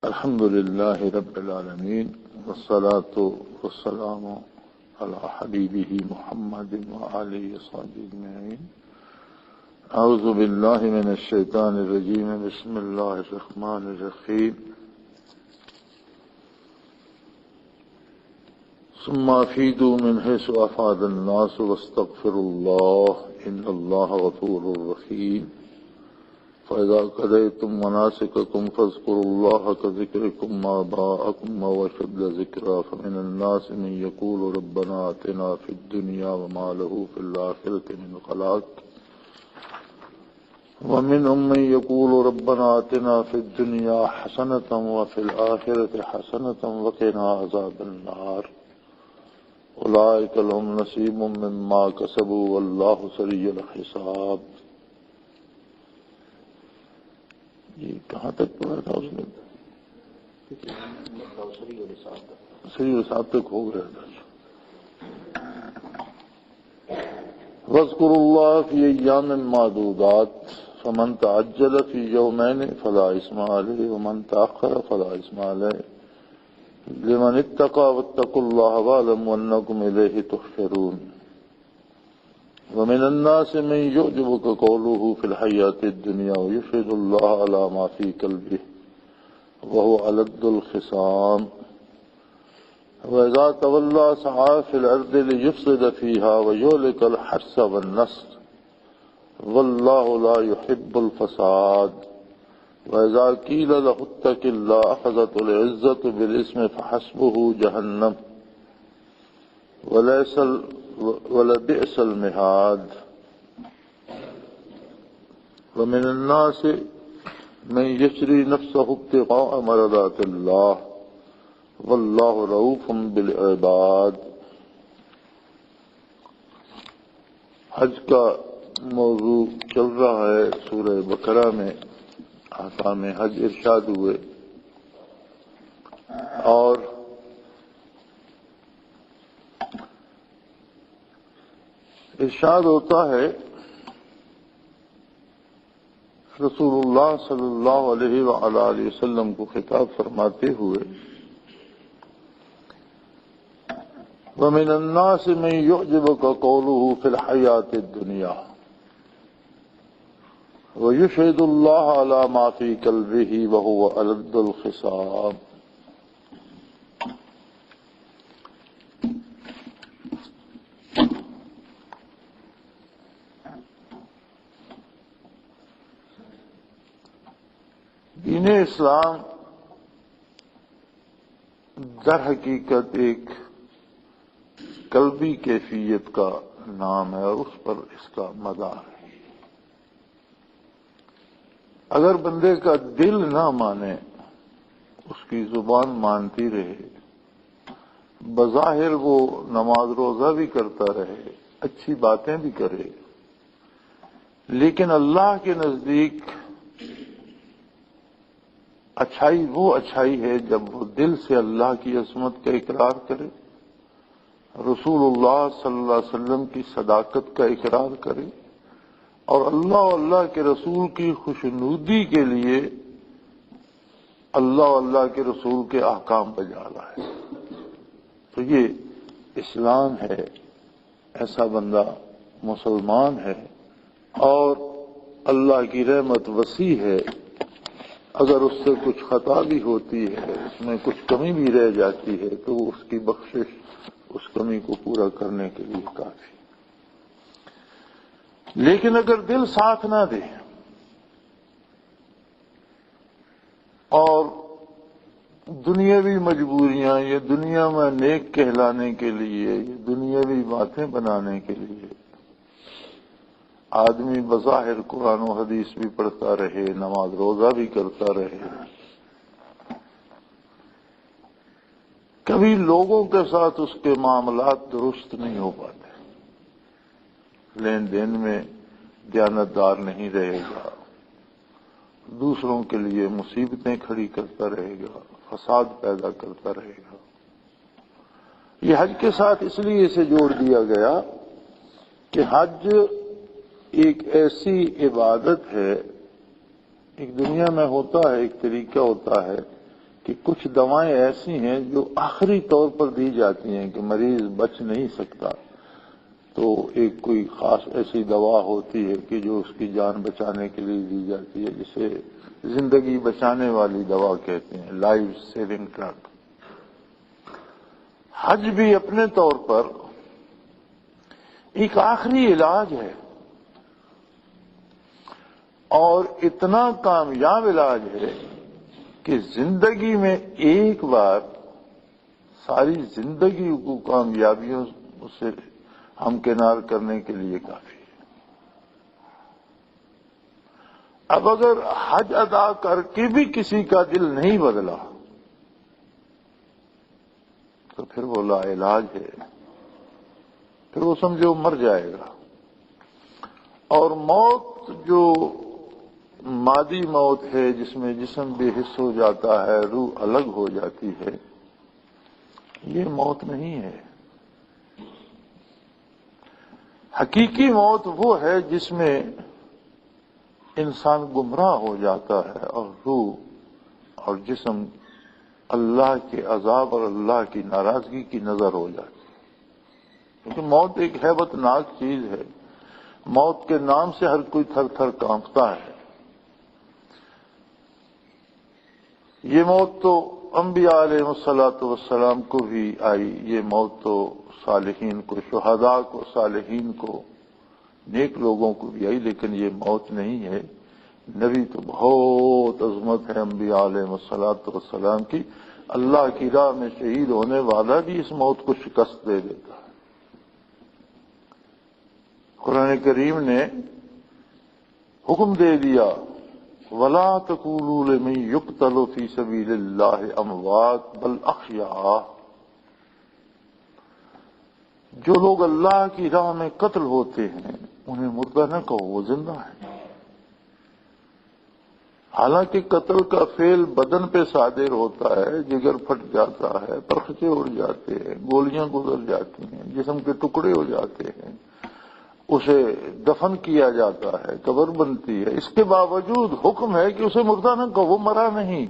الحمد لله رب العالمين والصلاة والسلام على حبيبه محمد وآله وصحبه أجمعين. أعوذ بالله من الشيطان الرجيم. بسم الله الرحمن الرحيم. ثم أفيدوا من حيث أفاد الناس واستغفروا الله إن الله غفور رحيم. فإذا قضيتم مناسككم فاذكروا الله كذكركم آباءكم أو أشد ذكرا فمن الناس من يقول ربنا آتنا في الدنيا وما له في الآخرة من خلاق ومنهم من يقول ربنا آتنا في الدنيا حسنة وفي الآخرة حسنة وقنا عذاب النار. أولئك لهم نصيب مما كسبوا والله سريع الحساب. یہ کہاں تک پڑھا تھا اس نے؟ صحیح حساب تک ہو گیا تھا. وَاذْكُرُوا اللَّهَ فِي أَيَّامٍ مَّعْدُودَاتٍ فَمَن تَعَجَّلَ فِي يَوْمَيْنِ فَلَا إِثْمَ عَلَيْهِ وَمَن تَأَخَّرَ فَلَا إِثْمَ عَلَيْهِ لِمَنِ اتَّقَىٰ وَاتَّقُوا اللَّهَ وَاعْلَمُوا أَنَّكُمْ إِلَيْهِ تُحْشَرُونَ. ومن الناس من يعجبك قوله في الحياة الدنيا ويشهد الله على ما في قلبه وهو ألد الخصام وإذا تولى سعى في الأرض ليفسد فيها ويهلك الحرث والنسل والله لا يحب الفساد. وإذا قيل له اتق الله أخذته العزة بالإثم فحسبه جهنم ولبئس المهاد. ومن الناس من يشري نفسه ابتغاء مرضات الله والله رؤوف بالعباد. حج کا موضوع چل رہا ہے. سورہ بقرہ میں احکام حج ارشاد ہوئے اور ارشاد ہوتا ہے رسول اللہ صلی اللہ علیہ وآلہ وسلم کو خطاب فرماتے ہوئے وَمِنَ النَّاسِ مَن يُعْجِبُكَ قَوْلُهُ فِي الْحَيَاةِ الدُّنْيَا وَيُشْهِدُ اللَّهَ عَلَى مَا فِي قَلْبِهِ وَهُوَ أَلَدُّ الْخِصَامِ. دین اسلام در حقیقت ایک قلبی کیفیت کا نام ہے اور اس پر اس کا مدار ہے. اگر بندے کا دل نہ مانے، اس کی زبان مانتی رہے، بظاہر وہ نماز روزہ بھی کرتا رہے، اچھی باتیں بھی کرے، لیکن اللہ کے نزدیک اچھائی وہ اچھائی ہے جب وہ دل سے اللہ کی عظمت کا اقرار کرے، رسول اللہ صلی اللہ علیہ وسلم کی صداقت کا اقرار کرے اور اللہ و اللہ کے رسول کی خوشنودی کے لیے اللہ و اللہ کے رسول کے احکام بجا لائے. تو یہ اسلام ہے. ایسا بندہ مسلمان ہے اور اللہ کی رحمت وسیع ہے. اگر اس سے کچھ خطا بھی ہوتی ہے، اس میں کچھ کمی بھی رہ جاتی ہے، تو اس کی بخشش اس کمی کو پورا کرنے کے لیے کافی. لیکن اگر دل ساتھ نہ دے اور دنیاوی مجبوریاں یہ دنیا میں نیک کہلانے کے لیے، یہ دنیاوی باتیں بنانے کے لیے آدمی بظاہر قرآن و حدیث بھی پڑھتا رہے، نماز روزہ بھی کرتا رہے، کبھی لوگوں کے ساتھ اس کے معاملات درست نہیں ہو پاتے، لین دین میں دیانتدار نہیں رہے گا، دوسروں کے لیے مصیبتیں کھڑی کرتا رہے گا، فساد پیدا کرتا رہے گا. یہ حج کے ساتھ اس لیے اسے جوڑ دیا گیا کہ حج ایک ایسی عبادت ہے، ایک دنیا میں ہوتا ہے، ایک طریقہ ہوتا ہے کہ کچھ دوائیں ایسی ہیں جو آخری طور پر دی جاتی ہیں کہ مریض بچ نہیں سکتا، تو ایک کوئی خاص ایسی دوا ہوتی ہے کہ جو اس کی جان بچانے کے لیے دی جاتی ہے، جسے زندگی بچانے والی دوا کہتے ہیں، لائف سیونگ ڈرگ۔ حج بھی اپنے طور پر ایک آخری علاج ہے، اور اتنا کامیاب علاج ہے کہ زندگی میں ایک بار ساری زندگی کو کامیابیوں سے ہمکنار کرنے کے لیے کافی ہے۔ اب اگر حج ادا کر کے بھی کسی کا دل نہیں بدلا تو پھر وہ لا علاج ہے، پھر وہ سمجھو مر جائے گا۔ اور موت جو مادی موت ہے، جس میں جسم بے حس ہو جاتا ہے، روح الگ ہو جاتی ہے، یہ موت نہیں ہے۔ حقیقی موت وہ ہے جس میں انسان گمراہ ہو جاتا ہے اور روح اور جسم اللہ کے عذاب اور اللہ کی ناراضگی کی نظر ہو جاتی ہے۔ کیونکہ موت ایک ہیبت ناک چیز ہے، موت کے نام سے ہر کوئی تھر تھر کانپتا ہے۔ یہ موت تو انبیاء علیہ الصلوۃ والسلام کو بھی آئی، یہ موت تو صالحین کو، شہداء کو، صالحین کو، نیک لوگوں کو بھی آئی، لیکن یہ موت نہیں ہے۔ نبی تو بہت عظمت ہے انبیاء علیہ الصلوۃ والسلام کی، اللہ کی راہ میں شہید ہونے والا بھی اس موت کو شکست دے دیتا ہے۔ قرآن کریم نے حکم دے دیا وَلَا تَقُولُوا لِمَن يُقْتَلُ فِي سَبِيلِ اللَّهِ أَمْوَاتٌ بَلْ أَحْيَاءٌ، جو لوگ اللہ کی راہ میں قتل ہوتے ہیں انہیں مردہ نہ کہو، وہ زندہ ہیں۔ حالانکہ قتل کا فعل بدن پہ صادر ہوتا ہے، جگر پھٹ جاتا ہے، پرخچے اڑ جاتے ہیں، گولیاں گزر جاتی ہیں، جسم کے ٹکڑے ہو جاتے ہیں، اسے دفن کیا جاتا ہے، قبر بنتی ہے، اس کے باوجود حکم ہے کہ اسے مردہ نہ کہو، وہ مرا نہیں،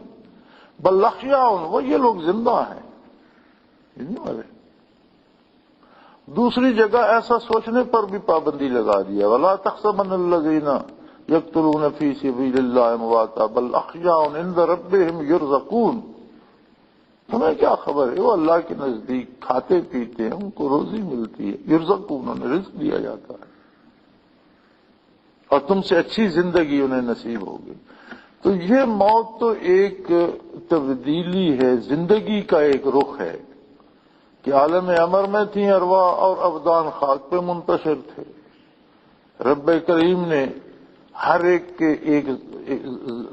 بل احیاء، وہ یہ لوگ زندہ ہیں، یہ نہیں مرے۔ دوسری جگہ ایسا سوچنے پر بھی پابندی لگا دیا وَلَا تَحْسَبَنَّ الَّذِينَ يَقْتُلُونَ فِي سَبِيلِ اللَّهِ أَمْوَاتًا بَلْ أَحْيَاءٌ عِندَ رَبِّهِمْ يُرْزَقُونَ، تمہیں کیا خبر ہے، وہ اللہ کے نزدیک کھاتے پیتے ہیں، ان کو روزی ملتی ہے، یرزقون، انہیں رزق دیا جاتا ہے، اور تم سے اچھی زندگی انہیں نصیب ہوگی۔ تو یہ موت تو ایک تبدیلی ہے، زندگی کا ایک رخ ہے کہ عالم امر میں تھیں ارواح اور ابدان خاک پہ منتشر تھے۔ رب کریم نے ہر ایک کے ایک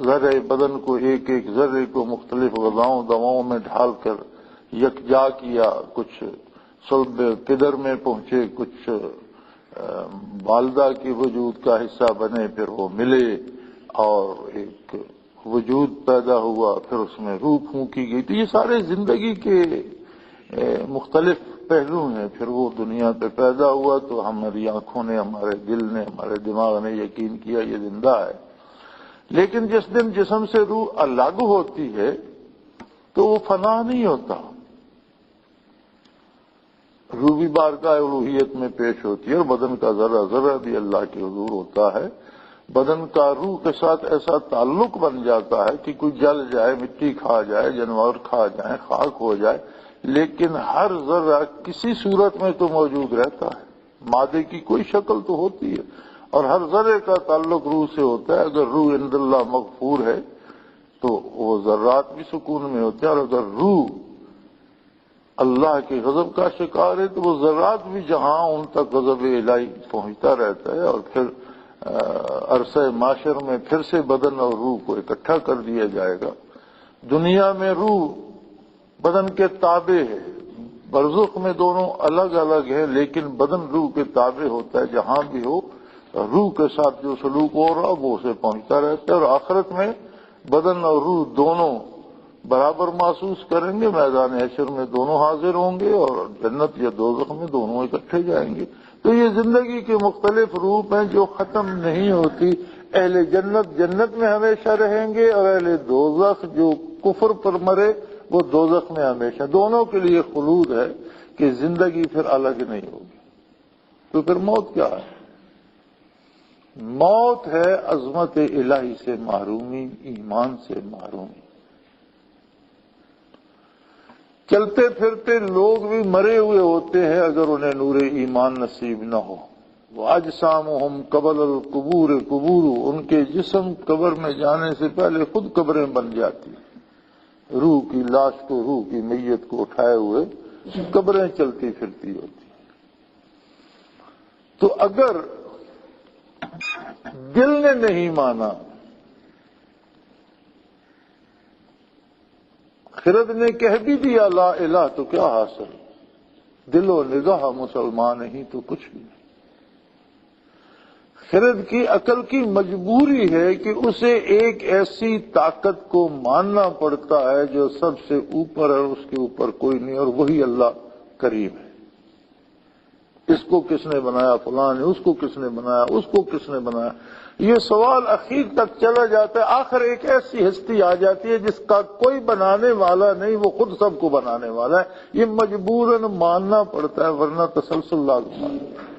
ذرے بدن کو، ایک ایک ذرے کو مختلف غذاؤں دواؤں میں ڈھال کر یکجا کیا، کچھ صلب پدر میں پہنچے، کچھ والدہ کے وجود کا حصہ بنے، پھر وہ ملے اور ایک وجود پیدا ہوا، پھر اس میں روح پھونکی گئی۔ تو یہ سارے زندگی کے مختلف پہلو ہیں۔ پھر وہ دنیا پہ پیدا ہوا تو ہماری آنکھوں نے، ہمارے دل نے، ہمارے دماغ نے یقین کیا یہ زندہ ہے، لیکن جس دن جسم سے روح الگ ہوتی ہے تو وہ فنا نہیں ہوتا، روح بھی بارگاہ الوہیت میں پیش ہوتی ہے، اور بدن کا ذرہ ذرہ بھی اللہ کے حضور ہوتا ہے۔ بدن کا روح کے ساتھ ایسا تعلق بن جاتا ہے کہ کوئی جل جائے، مٹی کھا جائے، جانور کھا جائیں، خاک ہو جائے، لیکن ہر ذرہ کسی صورت میں تو موجود رہتا ہے، مادے کی کوئی شکل تو ہوتی ہے، اور ہر ذرے کا تعلق روح سے ہوتا ہے۔ اگر روح عند اللہ مغفور ہے تو وہ ذرات بھی سکون میں ہوتے ہیں، اور اگر روح اللہ کے غضب کا شکار ہے تو وہ ذرات بھی جہاں ان تک غضب الہی پہنچتا رہتا ہے، اور پھر عرصہ معاشر میں پھر سے بدن اور روح کو اکٹھا کر دیا جائے گا۔ دنیا میں روح بدن کے تابع ہے، برزخ میں دونوں الگ الگ ہیں، لیکن بدن روح کے تابع ہوتا ہے، جہاں بھی ہو روح کے ساتھ جو سلوک ہو رہا وہ اسے پہنچتا رہتا ہے، اور آخرت میں بدن اور روح دونوں برابر محسوس کریں گے، میدان حشر میں دونوں حاضر ہوں گے، اور جنت یا دوزخ میں دونوں اکٹھے جائیں گے۔ تو یہ زندگی کے مختلف روپ ہیں جو ختم نہیں ہوتی۔ اہل جنت جنت میں ہمیشہ رہیں گے، اور اہل دوزخ جو کفر پر مرے وہ دوزخ میں ہمیشہ، دونوں کے لیے خلود ہے کہ زندگی پھر الگ نہیں ہوگی۔ تو پھر موت کیا ہے؟ موت ہے عظمت الہی سے محرومی، ایمان سے محرومی۔ چلتے پھرتے لوگ بھی مرے ہوئے ہوتے ہیں اگر انہیں نور ایمان نصیب نہ ہو۔ وَأَجْسَامُهُمْ قَبْلَ الْقُبُورِ قُبُورُ، ان کے جسم قبر میں جانے سے پہلے خود قبریں بن جاتی ہیں، روح کی لاش کو، روح کی میت کو اٹھائے ہوئے قبریں چلتی پھرتی ہوتی ہیں۔ تو اگر دل نے نہیں مانا، خرد نے کہہ بھی دیا لا الہ تو کیا حاصل؟ دل و نگاہ مسلمان ہی تو کچھ بھی نہیں۔ خرد کی عقل کی مجبوری ہے کہ اسے ایک ایسی طاقت کو ماننا پڑتا ہے جو سب سے اوپر ہے، اس کے اوپر کوئی نہیں، اور وہی اللہ کریم ہے۔ اس کو کس نے بنایا؟ فلاں نے۔ اس کو کس نے بنایا؟ اس کو کس نے بنایا؟ یہ سوال اخیر تک چلا جاتا ہے، آخر ایک ایسی ہستی آ جاتی ہے جس کا کوئی بنانے والا نہیں، وہ خود سب کو بنانے والا ہے۔ یہ مجبوراً ماننا پڑتا ہے، ورنہ تسلسل لازم ہے۔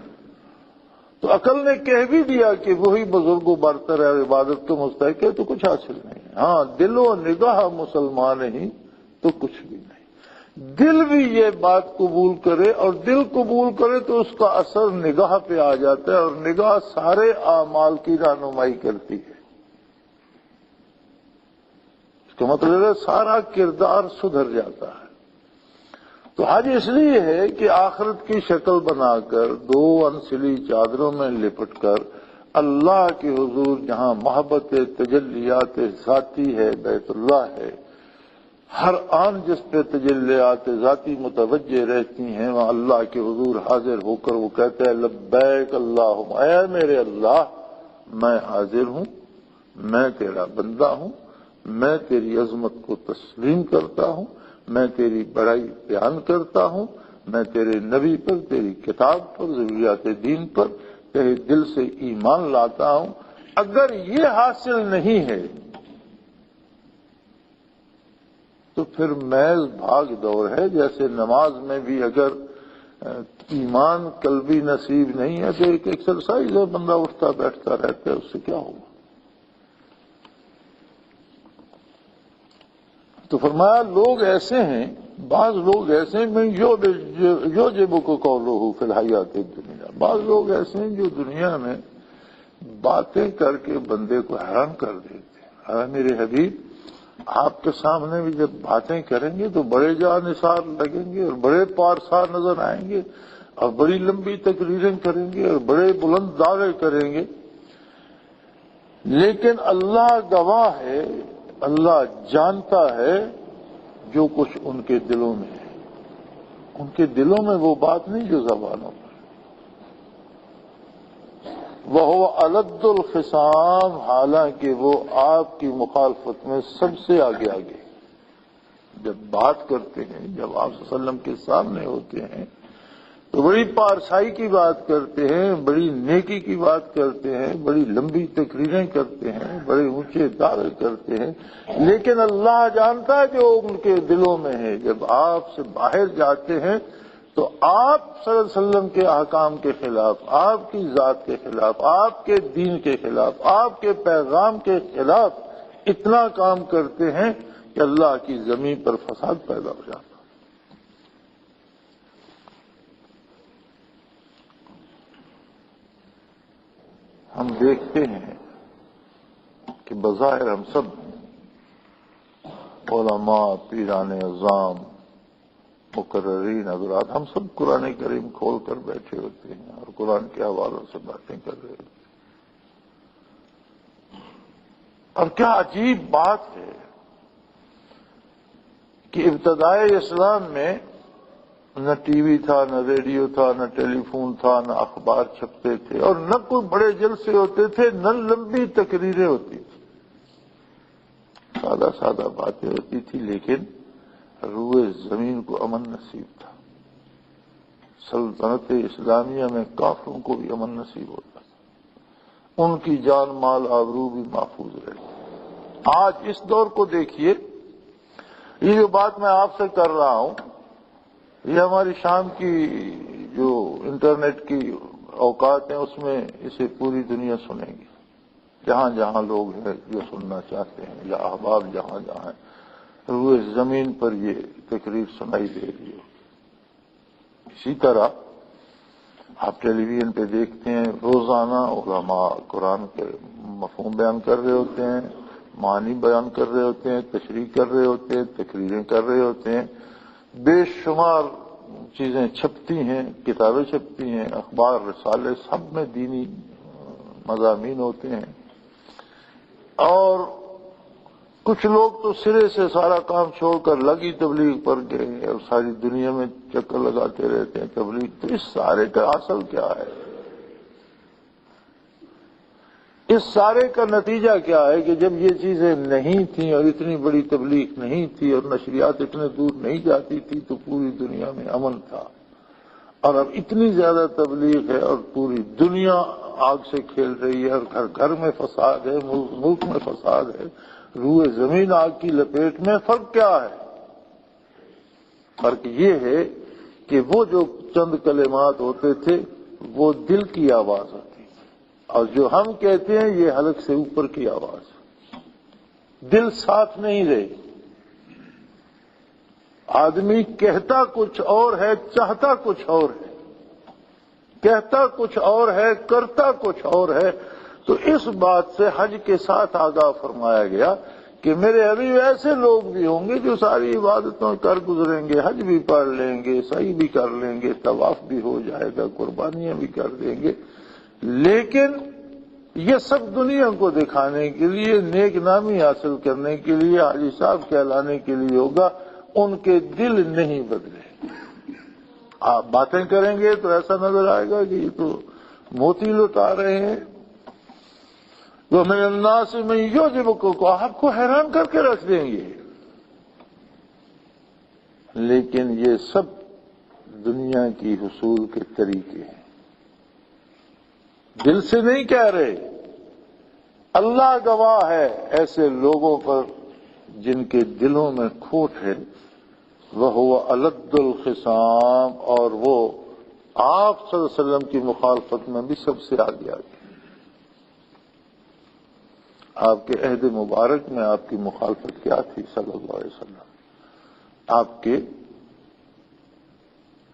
تو عقل نے کہہ بھی دیا کہ وہی بزرگ و برتر ہے، عبادت تو مستحق ہے، تو کچھ حاصل نہیں ہے۔ ہاں، دل و نگاہ مسلمان ہی تو کچھ بھی نہیں۔ دل بھی یہ بات قبول کرے، اور دل قبول کرے تو اس کا اثر نگاہ پہ آ جاتا ہے، اور نگاہ سارے اعمال کی رہنمائی کرتی ہے۔ اس کا مطلب ہے سارا کردار سدھر جاتا ہے۔ تو حج اس لیے ہے کہ آخرت کی شکل بنا کر دو انسلی چادروں میں لپٹ کر اللہ کے حضور، جہاں محبت تجلیات ذاتی ہے، بیت اللہ ہے، ہر آن جس پہ تجلیات ذاتی متوجہ رہتی ہیں، وہاں اللہ کے حضور حاضر ہو کر وہ کہتا ہے لبیک اللہم، اے میرے اللہ میں حاضر ہوں، میں تیرا بندہ ہوں، میں تیری عظمت کو تسلیم کرتا ہوں، میں تیری بڑائی بیان کرتا ہوں، میں تیرے نبی پر، تیری کتاب پر، ضروریات دین پر تیرے دل سے ایمان لاتا ہوں۔ اگر یہ حاصل نہیں ہے تو پھر محض بھاگ دوڑ ہے۔ جیسے نماز میں بھی اگر ایمان قلبی نصیب نہیں ہے تو ایک ایکسرسائز ہے، بندہ اٹھتا بیٹھتا رہتا ہے، اس سے کیا ہوگا؟ تو فرمایا لوگ ایسے ہیں، بعض لوگ ایسے ہیں میں جو جب کو قولہ فی الحیات الدنیا، بعض لوگ ایسے ہیں جو دنیا میں باتیں کر کے بندے کو حیران کر دیتے ہیں۔ اے میرے حبیب، آپ کے سامنے بھی جب باتیں کریں گے تو بڑے جان نثار لگیں گے، اور بڑے پارسا نظر آئیں گے، اور بڑی لمبی تقریریں کریں گے، اور بڑے بلند دعوے کریں گے، لیکن اللہ گواہ ہے، اللہ جانتا ہے جو کچھ ان کے دلوں میں ہے۔ ان کے دلوں میں وہ بات نہیں جو زبانوں پر۔ وَهُوَ أَلَدُّ الْخِصَامِ، حالانکہ وہ آپ کی مخالفت میں سب سے آگے آگے۔ جب بات کرتے ہیں، جب آپ صلی اللہ علیہ وسلم کے سامنے ہوتے ہیں تو بڑی پارسائی کی بات کرتے ہیں، بڑی نیکی کی بات کرتے ہیں، بڑی لمبی تقریریں کرتے ہیں، بڑے اونچے دعوے کرتے ہیں، لیکن اللہ جانتا ہے جو ان کے دلوں میں ہے۔ جب آپ سے باہر جاتے ہیں تو آپ صلی اللہ علیہ وسلم کے احکام کے خلاف، آپ کی ذات کے خلاف، آپ کے دین کے خلاف، آپ کے پیغام کے خلاف اتنا کام کرتے ہیں کہ اللہ کی زمین پر فساد پیدا ہو جاتا۔ ہم دیکھتے ہیں کہ بظاہر ہم سب علماء، پیران اعظام، مقررین حضرات، ہم سب قرآن کریم کھول کر بیٹھے ہوتے ہیں اور قرآن کے حوالوں سے باتیں کر رہے ہوتے ہیں۔ اور کیا عجیب بات ہے کہ ابتدائے اسلام میں نہ ٹی وی تھا، نہ ریڈیو تھا، نہ ٹیلی فون تھا، نہ اخبار چھپتے تھے، اور نہ کوئی بڑے جلسے ہوتے تھے، نہ لمبی تقریریں ہوتی تھی، سادہ سادہ باتیں ہوتی تھی، لیکن روئے زمین کو امن نصیب تھا۔ سلطنت اسلامیہ میں کافروں کو بھی امن نصیب ہوتا تھا، ان کی جان مال آبرو بھی محفوظ رہتی۔ آج اس دور کو دیکھیے یہ جو بات میں آپ سے کر رہا ہوں یہ ہماری شام کی جو انٹرنیٹ کی اوقات ہیں اس میں اسے پوری دنیا سنے گی، جہاں جہاں لوگ ہیں جو سننا چاہتے ہیں، یا احباب جہاں جہاں ہیں، روئے زمین پر یہ تقریر سنائی دے رہی ہو۔ اسی طرح آپ ٹیلی ویژن پہ دیکھتے ہیں روزانہ علماء قرآن کے مفہوم بیان کر رہے ہوتے ہیں، معنی بیان کر رہے ہوتے ہیں، تشریح کر رہے ہوتے ہیں، تقریریں کر رہے ہوتے ہیں، بے شمار چیزیں چھپتی ہیں، کتابیں چھپتی ہیں، اخبار رسالے سب میں دینی مضامین ہوتے ہیں۔ اور کچھ لوگ تو سرے سے سارا کام چھوڑ کر لگی تبلیغ پر گئے اور ساری دنیا میں چکر لگاتے رہتے ہیں تبلیغ۔ تو اس سارے کا اصل کیا ہے؟ اس سارے کا نتیجہ کیا ہے کہ جب یہ چیزیں نہیں تھیں اور اتنی بڑی تبلیغ نہیں تھی اور نشریات اتنے دور نہیں جاتی تھی تو پوری دنیا میں امن تھا، اور اب اتنی زیادہ تبلیغ ہے اور پوری دنیا آگ سے کھیل رہی ہے اور گھر گھر میں فساد ہے، ملک میں فساد ہے، روئے زمین آگ کی لپیٹ میں۔ فرق کیا ہے؟ فرق یہ ہے کہ وہ جو چند کلمات ہوتے تھے وہ دل کی آواز ہوتی، اور جو ہم کہتے ہیں یہ حلق سے اوپر کی آواز، دل ساتھ نہیں رہے۔ آدمی کہتا کچھ اور ہے، چاہتا کچھ اور ہے، کہتا کچھ اور ہے، کرتا کچھ اور ہے۔ تو اس بات سے حج کے ساتھ آگاہ فرمایا گیا کہ میرے حبیب ایسے لوگ بھی ہوں گے جو ساری عبادتوں کر گزریں گے، حج بھی پڑھ لیں گے، سعی بھی کر لیں گے، طواف بھی ہو جائے گا، قربانیاں بھی کر دیں گے، لیکن یہ سب دنیا کو دکھانے کے لیے، نیک نامی حاصل کرنے کے لیے، حاجی صاحب کہلانے کے لیے ہوگا، ان کے دل نہیں بدلے۔ آپ باتیں کریں گے تو ایسا نظر آئے گا کہ یہ تو موتی لٹا رہے ہیں۔ وَمِنَ النَّاسِ مَن يُعْجِبُكَ، کو آپ کو حیران کر کے رکھ دیں گے، لیکن یہ سب دنیا کی حصول کے طریقے ہیں، دل سے نہیں کہہ رہے۔ اللہ گواہ ہے ایسے لوگوں پر جن کے دلوں میں کھوٹ ہے، وَهُوَ أَلَدُّ الْخِصَامِ، اور وہ آپ صلی اللہ علیہ وسلم کی مخالفت میں بھی سب سے آگے آگے۔ آپ کے عہد مبارک میں آپ کی مخالفت کیا تھی صلی اللہ علیہ وسلم؟ آپ کے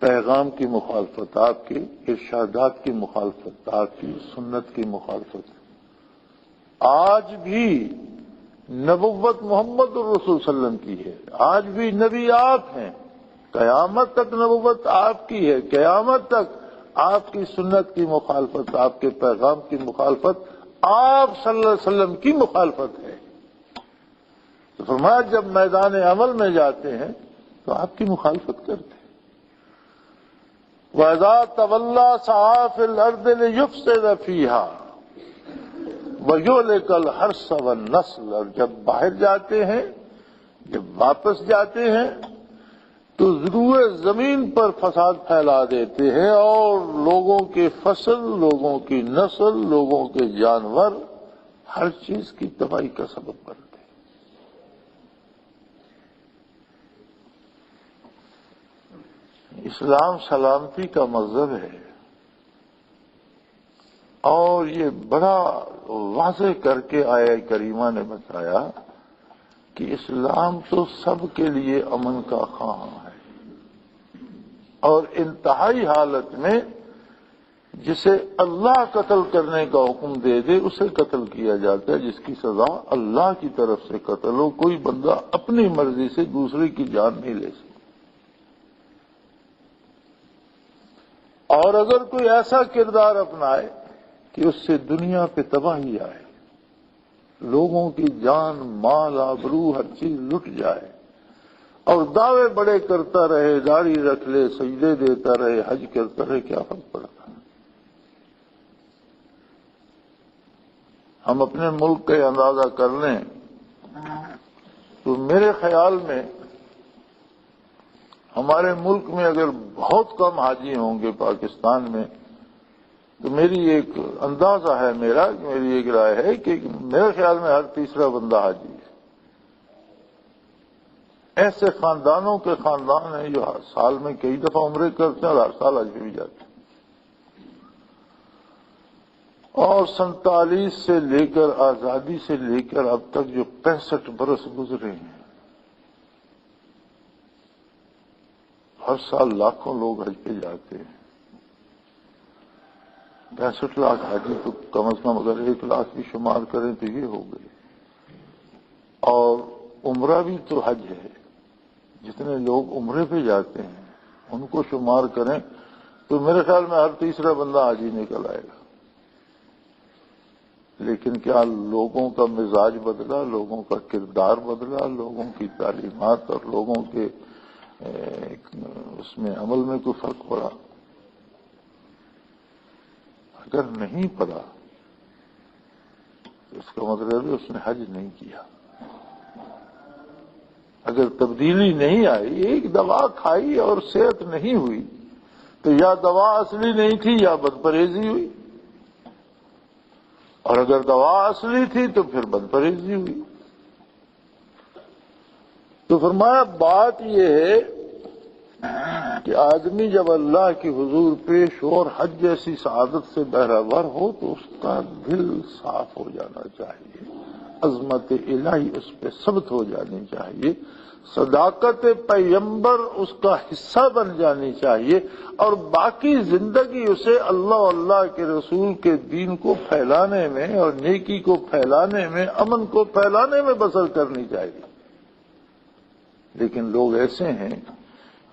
پیغام کی مخالفت، آپ کے ارشادات کی مخالفت، آپ کی سنت کی مخالفت۔ آج بھی نبوت محمد الرسول صلی اللہ علیہ وسلم کی ہے، آج بھی نبی آپ ہیں، قیامت تک نبوت آپ کی ہے، قیامت تک آپ کی سنت کی مخالفت، آپ کے پیغام کی مخالفت، آپ صلی اللہ علیہ وسلم کی مخالفت ہے۔ تو فرمایا جب میدان عمل میں جاتے ہیں تو آپ کی مخالفت کرتے ہیں۔ وَإِذَا تَوَلَّىٰ سَعَىٰ فِي الْأَرْضِ لِيُفْسِدَ فِيهَا وَيُهْلِكَ الْحَرْثَ وَالنَّسْلَ، اور جب باہر جاتے ہیں، جب واپس جاتے ہیں تو روئے زمین پر فساد پھیلا دیتے ہیں اور لوگوں کے فصل، لوگوں کی نسل، لوگوں کے جانور، ہر چیز کی تباہی کا سبب بنتے ہیں۔ اسلام سلامتی کا مذہب ہے، اور یہ بڑا واضح کر کے آیہ کریمہ نے بتایا کہ اسلام تو سب کے لیے امن کا خواہاں ہے، اور انتہائی حالت میں جسے اللہ قتل کرنے کا حکم دے دے اسے قتل کیا جاتا ہے، جس کی سزا اللہ کی طرف سے قتل ہو۔ کوئی بندہ اپنی مرضی سے دوسرے کی جان نہیں لے سکتا، اور اگر کوئی ایسا کردار اپنائے کہ اس سے دنیا پہ تباہی آئے، لوگوں کی جان، مال، آبرو، ہر چیز لٹ جائے، اور دعوے بڑے کرتا رہے، داڑھی رکھ لے، سجدے دیتا رہے، حج کرتا رہے، کیا فرق پڑتا؟ ہم اپنے ملک کا اندازہ کر لیں تو میرے خیال میں ہمارے ملک میں اگر بہت کم حاجی ہوں گے پاکستان میں، تو میری ایک اندازہ ہے، میری ایک رائے ہے کہ میرے خیال میں ہر تیسرا بندہ حاجی ہے۔ ایسے خاندانوں کے خاندان ہیں جو سال میں کئی دفعہ عمرے کرتے ہیں اور ہر سال حج پہ بھی جاتے ہیں. اور 47 سے لے کر آزادی سے لے کر اب تک جو 65 برس گزرے ہیں، ہر سال لاکھوں لوگ حج پہ جاتے ہیں. 65 لاکھ حاجی تو کم از کم اگر 1 لاکھ بھی شمار کریں تو یہ ہو گئے. اور عمرہ بھی تو حج ہے. جتنے لوگ عمرے پہ جاتے ہیں ان کو شمار کریں تو میرے خیال میں ہر تیسرا بندہ حاجی نکل آئے گا. لیکن کیا لوگوں کا مزاج بدلا، لوگوں کا کردار بدلا، لوگوں کی تعلیمات اور لوگوں کے اس میں عمل میں کوئی فرق پڑا؟ اگر نہیں پڑا تو اس کا مطلب ہے اس نے حج نہیں کیا. اگر تبدیلی نہیں آئی، ایک دوا کھائی اور صحت نہیں ہوئی تو یا دوا اصلی نہیں تھی یا بد پرہیزی ہوئی، اور اگر دوا اصلی تھی تو پھر بد پرہیزی ہوئی. تو فرمایا بات یہ ہے کہ آدمی جب اللہ کے حضور پیش ہو اور حج جیسی سعادت سے بہرہور ہو تو اس کا دل صاف ہو جانا چاہیے، عظمت الہی اس پہ ثبت ہو جانی چاہیے، صداقت پیغمبر اس کا حصہ بن جانی چاہیے، اور باقی زندگی اسے اللہ اللہ کے رسول کے دین کو پھیلانے میں اور نیکی کو پھیلانے میں، امن کو پھیلانے میں بسر کرنی چاہیے. لیکن لوگ ایسے ہیں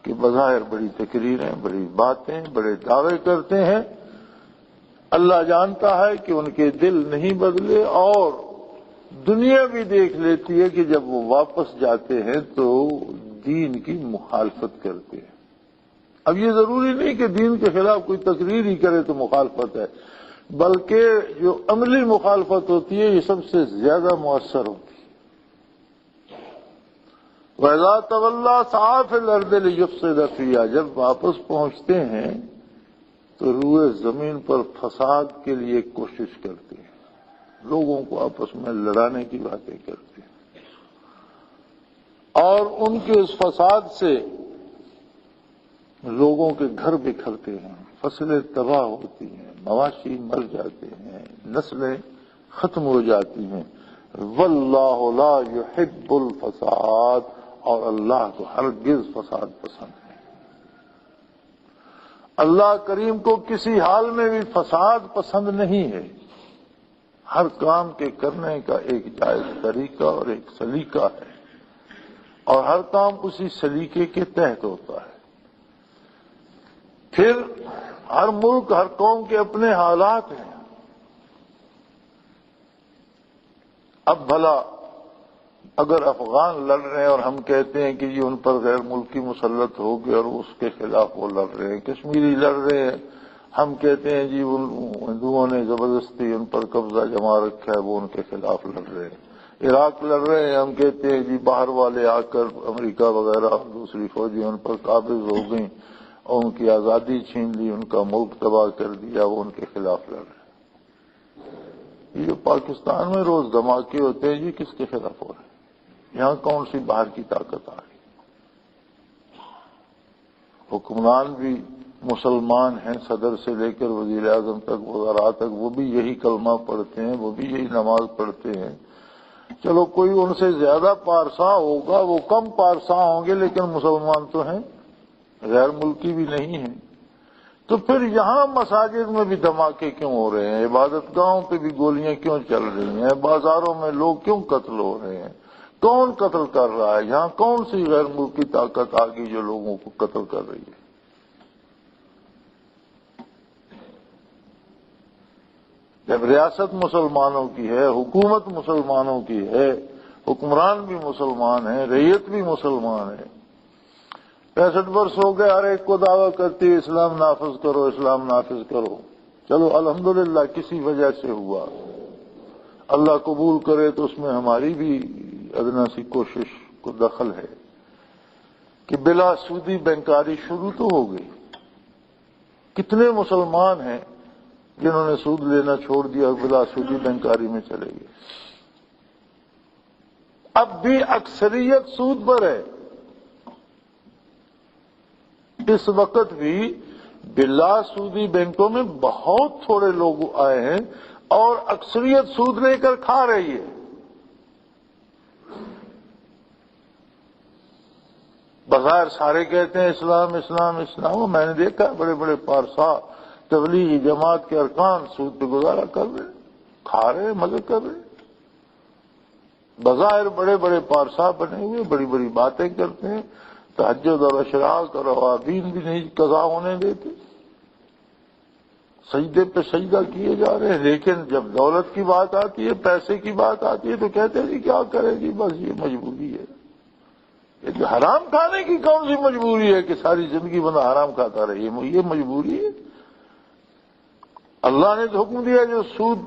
کہ بظاہر بڑی تقریریں، بڑی باتیں، بڑے دعوے کرتے ہیں. اللہ جانتا ہے کہ ان کے دل نہیں بدلے، اور دنیا بھی دیکھ لیتی ہے کہ جب وہ واپس جاتے ہیں تو دین کی مخالفت کرتے ہیں. اب یہ ضروری نہیں کہ دین کے خلاف کوئی تقریر ہی کرے تو مخالفت ہے، بلکہ جو عملی مخالفت ہوتی ہے یہ سب سے زیادہ مؤثر ہوتی ہے. وَإِذَا تَوَلَّىٰ سَعَىٰ فِي الْأَرْضِ لِيُفْسِدَ فِيهَا، جب واپس پہنچتے ہیں تو روئے زمین پر فساد کے لیے کوشش کرتے ہیں، لوگوں کو آپس میں لڑانے کی باتیں کرتے ہیں، اور ان کے اس فساد سے لوگوں کے گھر بکھرتے ہیں، فصلیں تباہ ہوتی ہیں، مواشی مر جاتے ہیں، نسلیں ختم ہو جاتی ہیں. وَاللَّهُ لَا يُحِبُّ الْفَسَادَ، اور اللہ کو ہرگز فساد پسند ہے. اللہ کریم کو کسی حال میں بھی فساد پسند نہیں ہے. ہر کام کے کرنے کا ایک جائز طریقہ اور ایک سلیقہ ہے، اور ہر کام اسی سلیقے کے تحت ہوتا ہے. پھر ہر ملک، ہر قوم کے اپنے حالات ہیں. اب بھلا اگر افغان لڑ رہے ہیں اور ہم کہتے ہیں کہ یہ ان پر غیر ملکی مسلط ہو گئے اور اس کے خلاف وہ لڑ رہے ہیں، کشمیری لڑ رہے ہیں، ہم کہتے ہیں جی ان ہندوؤں نے زبردستی ان پر قبضہ جما رکھا ہے، وہ ان کے خلاف لڑ رہے ہیں. عراق لڑ رہے ہیں، ہم کہتے ہیں جی باہر والے آ کر امریکہ وغیرہ اور دوسری فوجیں ان پر قابض ہو گئیں اور ان کی آزادی چھین لی، ان کا ملک تباہ کر دیا، وہ ان کے خلاف لڑ رہے ہیں. یہ جو پاکستان میں روز دھماکے ہوتے ہیں، یہ کس کے خلاف ہو رہے ہیں؟ یہاں کون سی باہر کی طاقت آ گئی؟ حکمران بھی مسلمان ہیں، صدر سے لے کر وزیر اعظم تک، وزراء تک، وہ بھی یہی کلمہ پڑھتے ہیں، وہ بھی یہی نماز پڑھتے ہیں. چلو کوئی ان سے زیادہ پارسا ہوگا، وہ کم پارسا ہوں گے، لیکن مسلمان تو ہیں، غیر ملکی بھی نہیں ہیں. تو پھر یہاں مساجد میں بھی دھماکے کیوں ہو رہے ہیں؟ عبادت گاہوں پہ بھی گولیاں کیوں چل رہی ہیں؟ بازاروں میں لوگ کیوں قتل ہو رہے ہیں؟ کون قتل کر رہا ہے؟ یہاں کون سی غیر ملکی طاقت آ گئی جو لوگوں کو قتل کر رہی ہے؟ جب ریاست مسلمانوں کی ہے، حکومت مسلمانوں کی ہے، حکمران بھی مسلمان ہیں، رعیت بھی مسلمان ہے. 65 برس ہو گئے ہر ایک کو دعویٰ کرتی ہے اسلام نافذ کرو، اسلام نافذ کرو. چلو الحمدللہ کسی وجہ سے ہوا، اللہ قبول کرے تو اس میں ہماری بھی ادنا سی کوشش کو دخل ہے کہ بلا سودی بینکاری شروع تو ہو گئی. کتنے مسلمان ہیں جنہوں نے سود لینا چھوڑ دیا اور بلا سودی بینکاری میں چلے گئے؟ اب بھی اکثریت سود پر ہے. اس وقت بھی بلا سودی بینکوں میں بہت تھوڑے لوگ آئے ہیں اور اکثریت سود لے کر کھا رہی ہے۔ بظاہر سارے کہتے ہیں اسلام اسلام اسلام، میں نے دیکھا بڑے بڑے پارسا تبلیغی جماعت کے ارکان سود پہ گزارا کر رہے، کھا رہے، مزے کر رہے، بظاہر بڑے بڑے پارسا بنے ہوئے، بڑی بڑی باتیں کرتے ہیں، تہجد اور اشراق اور اوابین بھی نہیں قضا ہونے دیتے، سجدے پہ سجدہ کیے جا رہے ہیں، لیکن جب دولت کی بات آتی ہے، پیسے کی بات آتی ہے تو کہتے ہیں جی کیا کرے جی، بس یہ مجبوری ہے۔ یہ حرام کھانے کی کون سی مجبوری ہے کہ ساری زندگی بندہ حرام کھاتا رہے، یہ مجبوری ہے؟ اللہ نے تو حکم دیا جو سود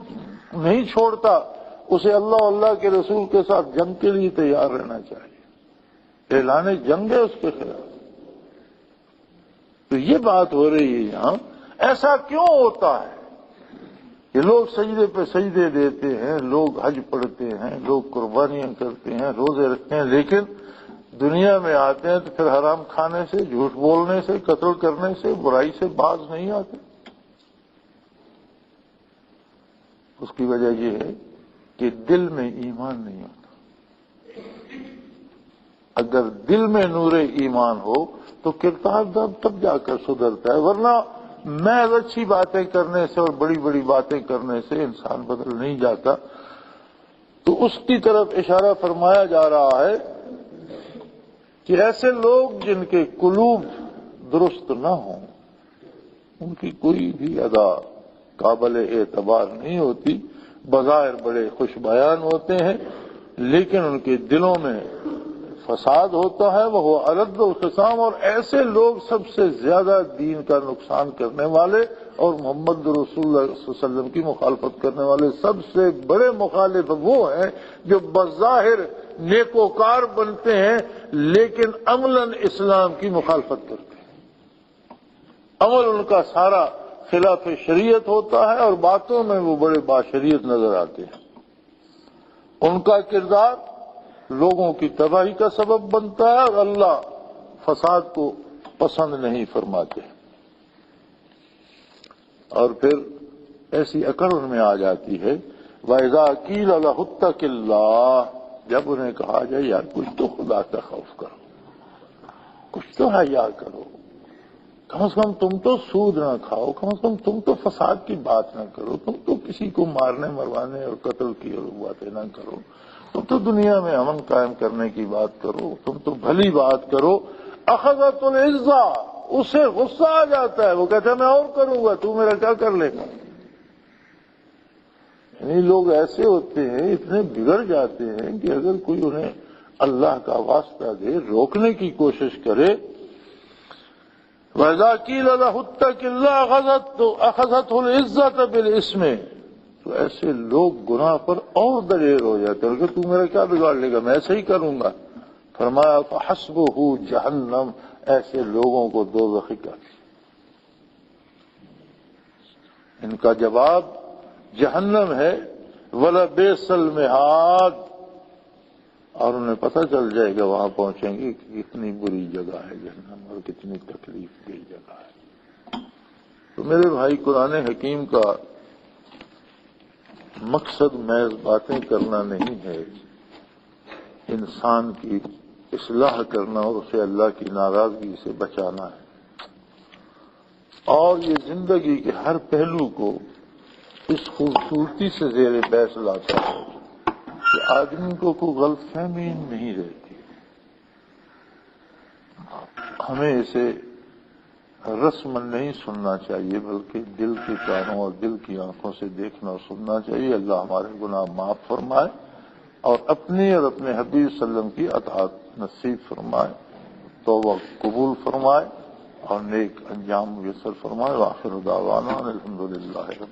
نہیں چھوڑتا اسے اللہ اللہ کے رسول کے ساتھ جنگ کے لیے تیار رہنا چاہیے، اعلان جنگ ہے اس کے خلاف۔ تو یہ بات ہو رہی ہے یہاں، ایسا کیوں ہوتا ہے کہ لوگ سجدے پہ سجدے دیتے ہیں، لوگ حج پڑھتے ہیں، لوگ قربانیاں کرتے ہیں، روزے رکھتے ہیں، لیکن دنیا میں آتے ہیں تو پھر حرام کھانے سے، جھوٹ بولنے سے، قتل کرنے سے، برائی سے باز نہیں آتے؟ اس کی وجہ یہ ہے کہ دل میں ایمان نہیں ہوتا۔ اگر دل میں نور ایمان ہو تو کردار تب جا کر سدھرتا ہے، ورنہ محض اچھی باتیں کرنے سے اور بڑی بڑی باتیں کرنے سے انسان بدل نہیں جاتا۔ تو اس کی طرف اشارہ فرمایا جا رہا ہے کہ ایسے لوگ جن کے قلوب درست نہ ہوں، ان کی کوئی بھی ادا قابل اعتبار نہیں ہوتی، بظاہر بڑے خوش بیان ہوتے ہیں لیکن ان کے دلوں میں فساد ہوتا ہے، وہ الد الخصام، اور ایسے لوگ سب سے زیادہ دین کا نقصان کرنے والے اور محمد رسول اللہ صلی اللہ علیہ وسلم کی مخالفت کرنے والے سب سے بڑے مخالف وہ ہیں جو بظاہر نیکوکار بنتے ہیں لیکن عملاً اسلام کی مخالفت کرتے ہیں، عمل ان کا سارا خلاف شریعت ہوتا ہے اور باتوں میں وہ بڑے باشریعت نظر آتے ہیں۔ ان کا کردار لوگوں کی تباہی کا سبب بنتا ہے اور اللہ فساد کو پسند نہیں فرماتے، اور پھر ایسی اکڑ ان میں آ جاتی ہے وَإِذَا قِيلَ لَهُ اتَّقِ اللَّهَ، جب انہیں کہا جائے یار کچھ تو خدا کا خوف کرو، کچھ تو حیا کرو، کم از کم تم تو سود نہ کھاؤ، کم از کم تم تو فساد کی بات نہ کرو، تم تو کسی کو مارنے مروانے اور قتل کی اور باتیں نہ کرو، تم تو دنیا میں امن قائم کرنے کی بات کرو، تم تو بھلی بات کرو۔ اخذت العزہ، اسے غصہ آ جاتا ہے، وہ کہتا ہے میں اور کروں گا، تو میرا کیا کر لے گا؟ یعنی لوگ ایسے ہوتے ہیں، اتنے بگڑ جاتے ہیں کہ اگر کوئی انہیں اللہ کا واسطہ دے، روکنے کی کوشش کرے، وَإِذَا قِيلَ لَهُ اتَّقِ اللَّهَ أَخَذَتْهُ الْعِزَّةَ بِالْإِثْمِ، تو ایسے لوگ گناہ پر اور دلیر ہو جاتے ہیں کہ تو میرا کیا بگاڑ لے گا، میں ایسے ہی کروں گا۔ فرمایا فَحَسْبُهُ جہنم، ایسے لوگوں کو دوزخ کا، ان کا جواب جہنم ہے، وَلَبِئْسَ الْمِہَادُ، اور انہیں پتہ چل جائے گا وہاں پہنچیں گے کہ کتنی بری جگہ ہے جہنم اور کتنی تکلیف دہ جگہ ہے۔ تو میرے بھائی، قرآن حکیم کا مقصد محض باتیں کرنا نہیں ہے، انسان کی اصلاح کرنا اور اسے اللہ کی ناراضگی سے بچانا ہے، اور یہ زندگی کے ہر پہلو کو اس خوبصورتی سے زیر بحث لاتا ہے کہ آدمی کو کوئی غلط فہمی نہیں رہتی، ہمیں اسے رسم نہیں سننا چاہیے بلکہ دل کے کانوں اور دل کی آنکھوں سے دیکھنا اور سننا چاہیے۔ اللہ ہمارے گناہ معاف فرمائے اور اپنی اور اپنے حبیب صلی اللہ علیہ وسلم کی اطاعت نصیب فرمائے، توبہ قبول فرمائے اور نیک انجام میسر فرمائے۔ وآخر دعوانا الحمدللہ۔